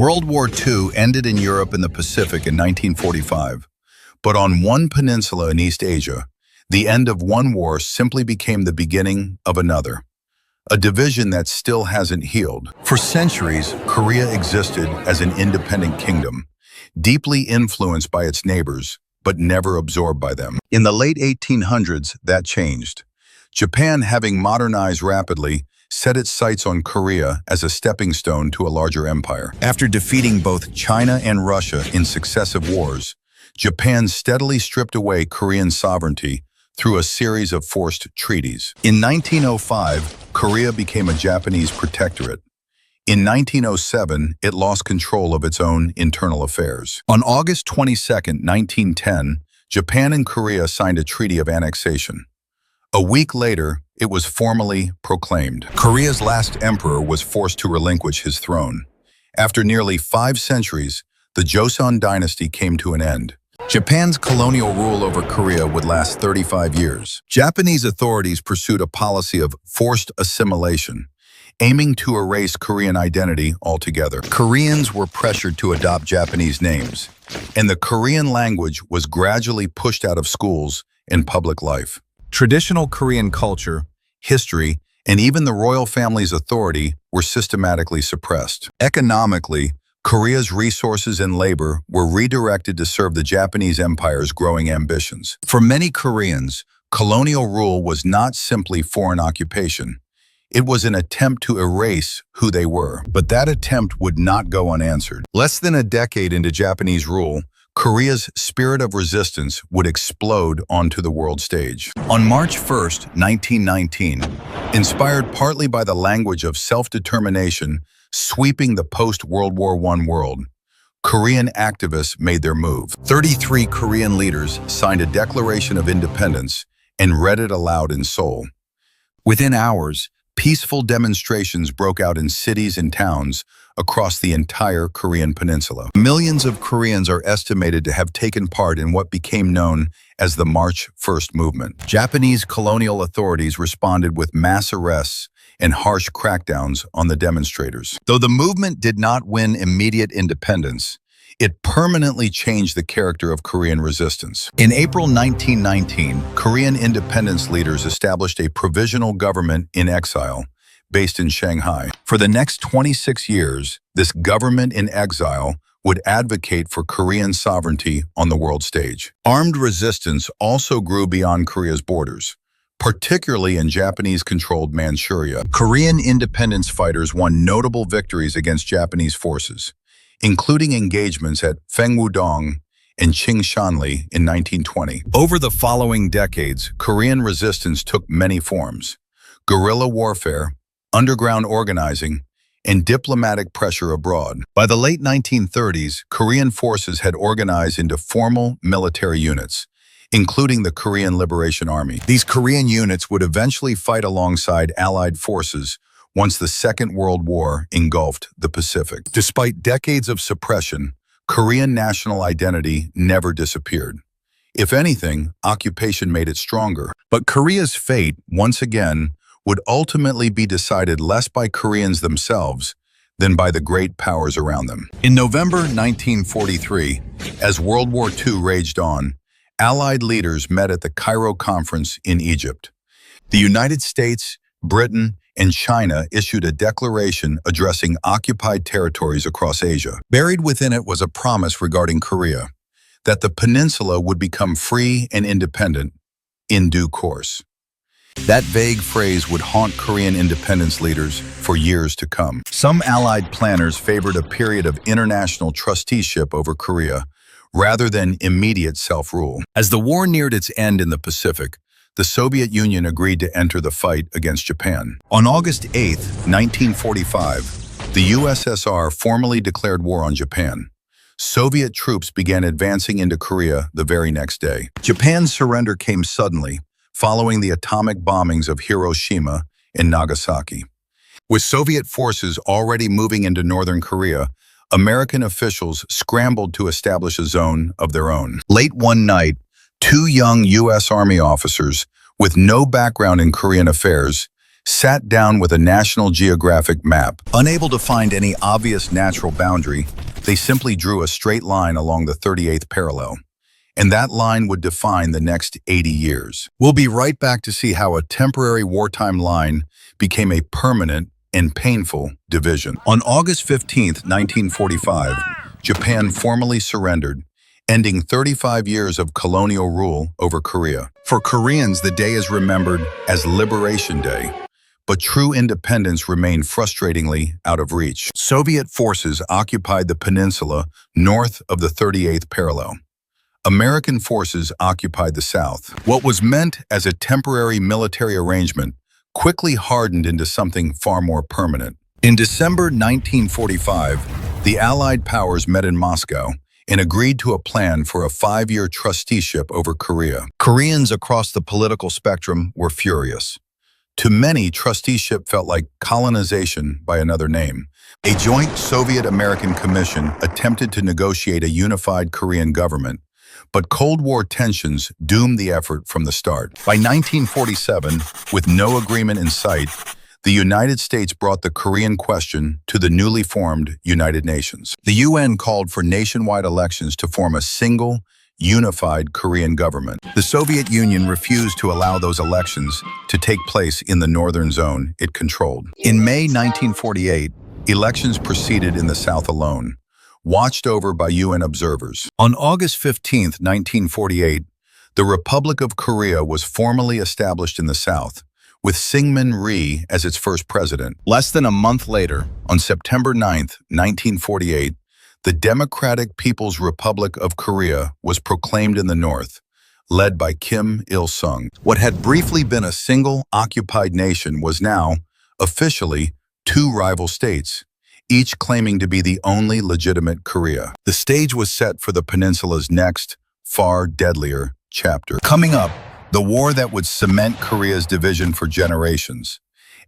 World War II ended in Europe and the Pacific in 1945, but on one peninsula in East Asia, the end of one war simply became the beginning of another, a division that still hasn't healed. For centuries, Korea existed as an independent kingdom, deeply influenced by its neighbors, but never absorbed by them. In the late 1800s, that changed. Japan, having modernized rapidly, set its sights on Korea as a stepping stone to a larger empire. After defeating both China and Russia in successive wars, Japan steadily stripped away Korean sovereignty through a series of forced treaties. In 1905, Korea became a Japanese protectorate. In 1907, it lost control of its own internal affairs. On August 22, 1910, Japan and Korea signed a treaty of annexation. A week later, it was formally proclaimed. Korea's last emperor was forced to relinquish his throne. After nearly 5 centuries, the Joseon dynasty came to an end. Japan's colonial rule over Korea would last 35 years. Japanese authorities pursued a policy of forced assimilation, aiming to erase Korean identity altogether. Koreans were pressured to adopt Japanese names, and the Korean language was gradually pushed out of schools and public life. Traditional Korean culture, history, and even the royal family's authority were systematically suppressed. Economically, Korea's resources and labor were redirected to serve the Japanese Empire's growing ambitions. For many Koreans, colonial rule was not simply foreign occupation. It was an attempt to erase who they were. But that attempt would not go unanswered. Less than a decade into Japanese rule, Korea's spirit of resistance would explode onto the world stage. On March 1, 1919, inspired partly by the language of self-determination sweeping the post-World War I world, Korean activists made their move. 33 Korean leaders signed a Declaration of Independence and read it aloud in Seoul. Within hours, peaceful demonstrations broke out in cities and towns across the entire Korean peninsula. Millions of Koreans are estimated to have taken part in what became known as the March 1st movement. Japanese colonial authorities responded with mass arrests and harsh crackdowns on the demonstrators. Though the movement did not win immediate independence, it permanently changed the character of Korean resistance. In April 1919, Korean independence leaders established a provisional government in exile based in Shanghai. For the next 26 years, this government in exile would advocate for Korean sovereignty on the world stage. Armed resistance also grew beyond Korea's borders, particularly in Japanese-controlled Manchuria. Korean independence fighters won notable victories against Japanese forces, including engagements at Fengwudong and Chingshanli in 1920. Over the following decades, Korean resistance took many forms: guerrilla warfare, underground organizing, and diplomatic pressure abroad. By the late 1930s, Korean forces had organized into formal military units, including the Korean Liberation Army. These Korean units would eventually fight alongside Allied forces once the Second World War engulfed the Pacific. Despite decades of suppression, Korean national identity never disappeared. If anything, occupation made it stronger. But Korea's fate, once again, would ultimately be decided less by Koreans themselves than by the great powers around them. In November 1943, as World War II raged on, Allied leaders met at the Cairo Conference in Egypt. The United States, Britain, and China issued a declaration addressing occupied territories across Asia. Buried within it was a promise regarding Korea, that the peninsula would become free and independent in due course. That vague phrase would haunt Korean independence leaders for years to come. Some Allied planners favored a period of international trusteeship over Korea, rather than immediate self-rule. As the war neared its end in the Pacific, the Soviet Union agreed to enter the fight against Japan. On August 8, 1945, the USSR formally declared war on Japan. Soviet troops began advancing into Korea the very next day. Japan's surrender came suddenly, following the atomic bombings of Hiroshima and Nagasaki. With Soviet forces already moving into northern Korea, American officials scrambled to establish a zone of their own. Late one night, 2 young U.S. Army officers with no background in Korean affairs sat down with a National Geographic map. Unable to find any obvious natural boundary, they simply drew a straight line along the 38th parallel. And that line would define the next 80 years. We'll be right back to see how a temporary wartime line became a permanent and painful division. On August 15, 1945, Japan formally surrendered, ending 35 years of colonial rule over Korea. For Koreans, the day is remembered as Liberation Day, but true independence remained frustratingly out of reach. Soviet forces occupied the peninsula north of the 38th parallel. American forces occupied the south. What was meant as a temporary military arrangement quickly hardened into something far more permanent. In December 1945, the Allied powers met in Moscow and agreed to a plan for a 5-year trusteeship over Korea. Koreans across the political spectrum were furious. To many, trusteeship felt like colonization by another name. A joint Soviet-American commission attempted to negotiate a unified Korean government, but Cold War tensions doomed the effort from the start. By 1947, with no agreement in sight, the United States brought the Korean question to the newly formed United Nations. The UN called for nationwide elections to form a single, unified Korean government. The Soviet Union refused to allow those elections to take place in the northern zone it controlled. In May 1948, elections proceeded in the south alone, watched over by UN observers. On August 15, 1948, the Republic of Korea was formally established in the south, with Syngman Rhee as its first president. Less than a month later, on September 9, 1948, the Democratic People's Republic of Korea was proclaimed in the north, led by Kim Il-sung. What had briefly been a single occupied nation was now, officially, 2 rival states, each claiming to be the only legitimate Korea. The stage was set for the peninsula's next, far deadlier chapter. Coming up, the war that would cement Korea's division for generations,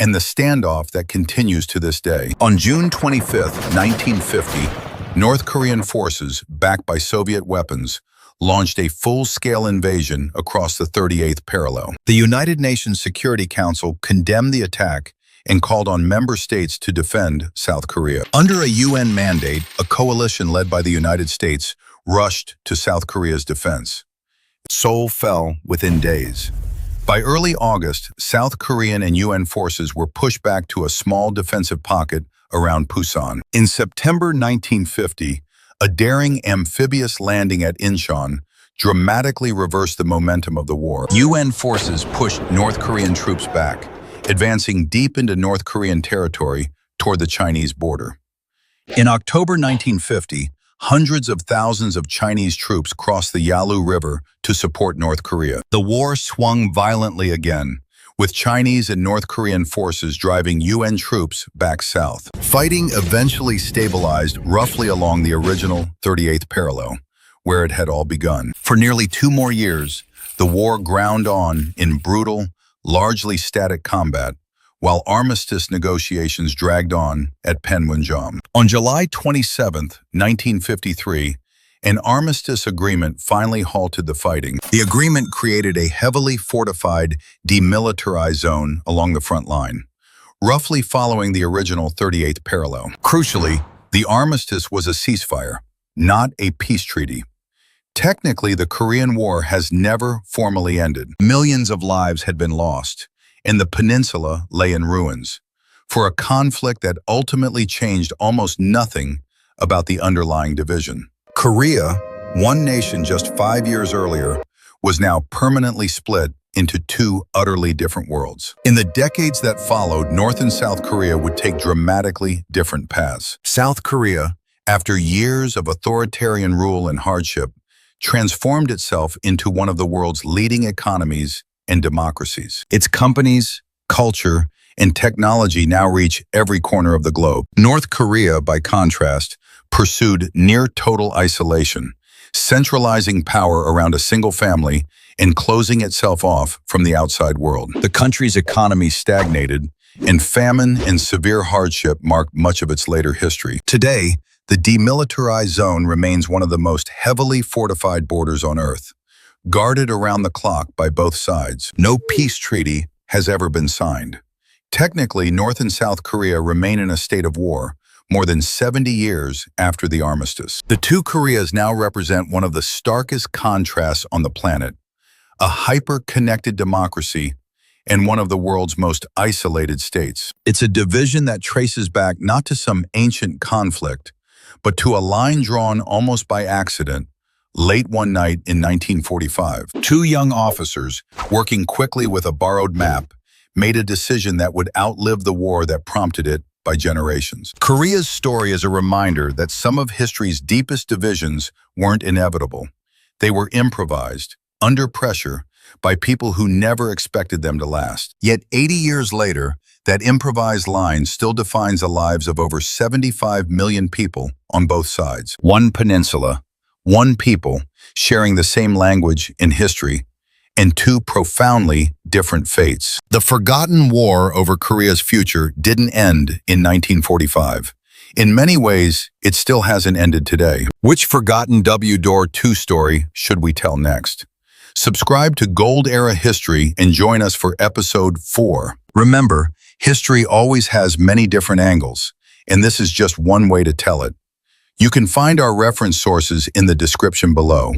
and the standoff that continues to this day. On June 25, 1950, North Korean forces, backed by Soviet weapons, launched a full-scale invasion across the 38th parallel. The United Nations Security Council condemned the attack and called on member states to defend South Korea. Under a UN mandate, a coalition led by the United States rushed to South Korea's defense. Seoul fell within days. By early August, South Korean and UN forces were pushed back to a small defensive pocket around Pusan. In September 1950, a daring amphibious landing at Incheon dramatically reversed the momentum of the war. UN forces pushed North Korean troops back, advancing deep into North Korean territory toward the Chinese border. In October 1950, hundreds of thousands of Chinese troops crossed the Yalu River to support North Korea. The war swung violently again, with Chinese and North Korean forces driving UN troops back south. Fighting eventually stabilized roughly along the original 38th parallel, where it had all begun. For nearly 2 more years, the war ground on in brutal, largely static combat, while armistice negotiations dragged on at Panmunjom. On July 27, 1953, an armistice agreement finally halted the fighting. The agreement created a heavily fortified, demilitarized zone along the front line, roughly following the original 38th parallel. Crucially, the armistice was a ceasefire, not a peace treaty. Technically, the Korean War has never formally ended. Millions of lives had been lost, and the peninsula lay in ruins, for a conflict that ultimately changed almost nothing about the underlying division. Korea, one nation just 5 years earlier, was now permanently split into 2 utterly different worlds. In the decades that followed, North and South Korea would take dramatically different paths. South Korea, after years of authoritarian rule and hardship, transformed itself into one of the world's leading economies and democracies. Its companies, culture, and technology now reach every corner of the globe. North Korea, by contrast, pursued near-total isolation, centralizing power around a single family and closing itself off from the outside world. The country's economy stagnated, and famine and severe hardship marked much of its later history. Today, the demilitarized zone remains one of the most heavily fortified borders on Earth, guarded around the clock by both sides. No peace treaty has ever been signed. Technically, North and South Korea remain in a state of war more than 70 years after the armistice. The two Koreas now represent one of the starkest contrasts on the planet, a hyper-connected democracy and one of the world's most isolated states. It's a division that traces back not to some ancient conflict, but to a line drawn almost by accident, late one night in 1945. Two young officers, working quickly with a borrowed map, made a decision that would outlive the war that prompted it by generations. Korea's story is a reminder that some of history's deepest divisions weren't inevitable. They were improvised, under pressure, by people who never expected them to last. Yet 80 years later, that improvised line still defines the lives of over 75 million people on both sides. One peninsula, one people, sharing the same language and history, and two profoundly different fates. The forgotten war over Korea's future didn't end in 1945. In many ways, it still hasn't ended today. Which forgotten WWII story should we tell next? Subscribe to Gold Era History and join us for episode 4. Remember, history always has many different angles, and this is just one way to tell it. You can find our reference sources in the description below.